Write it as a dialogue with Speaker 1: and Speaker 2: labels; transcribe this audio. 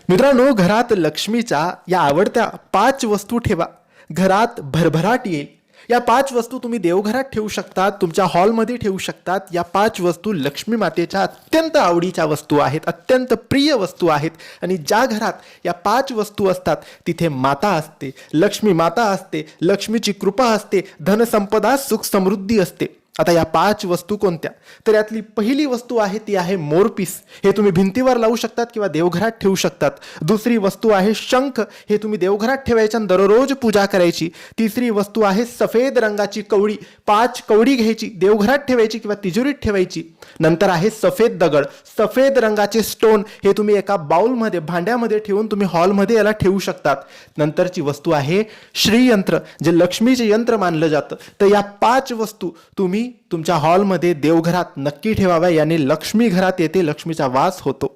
Speaker 1: मित्रांनो, घरात लक्ष्मीच्या या आवडत्या 5 वस्तू ठेवा. घरात भरभराट येईल. या 5 वस्तू तुम्ही देवघरात ठेवू शकतात, तुमच्या हॉलमध्ये ठेवू शकतात. या 5 वस्तू लक्ष्मी मातेच्या अत्यंत आवडीच्या वस्तू आहेत, अत्यंत प्रिय वस्तू आहेत. आणि ज्या घरात या 5 वस्तू असतात तिथे माता असते, लक्ष्मी माता असते, लक्ष्मीची कृपा असते, धनसंपदा सुख समृद्धी असते. आता या 5 वस्तू कोणत्या? तर यातली पहिली वस्तू आहे ती आहे मोरपीस. हे तुम्ही भिंतीवर लावू शकतात किंवा देवघरात ठेवू शकतात. दुसरी वस्तू आहे शंख. हे तुम्ही देवघरात ठेवायचे आणि दररोज पूजा करायची. तिसरी वस्तू आहे सफेद रंगाची कवडी. 5 कवडी घ्यायची, देवघरात ठेवायची किंवा तिजोरीत ठेवायची. नंतर आहे सफेद दगड, सफेद रंगाचे स्टोन. हे तुम्ही एका बाउलमध्ये, भांड्यामध्ये ठेवून तुम्ही हॉलमध्ये याला ठेवू शकतात. नंतरची वस्तू आहे श्रीयंत्र, जे लक्ष्मीचे यंत्र मानलं जातं. तर या 5 वस्तू तुम्ही तुमच्या हॉलमध्ये, देवघरात नक्की ठेवाव्या. याने लक्ष्मी घरात येते, लक्ष्मीचा वास होतो.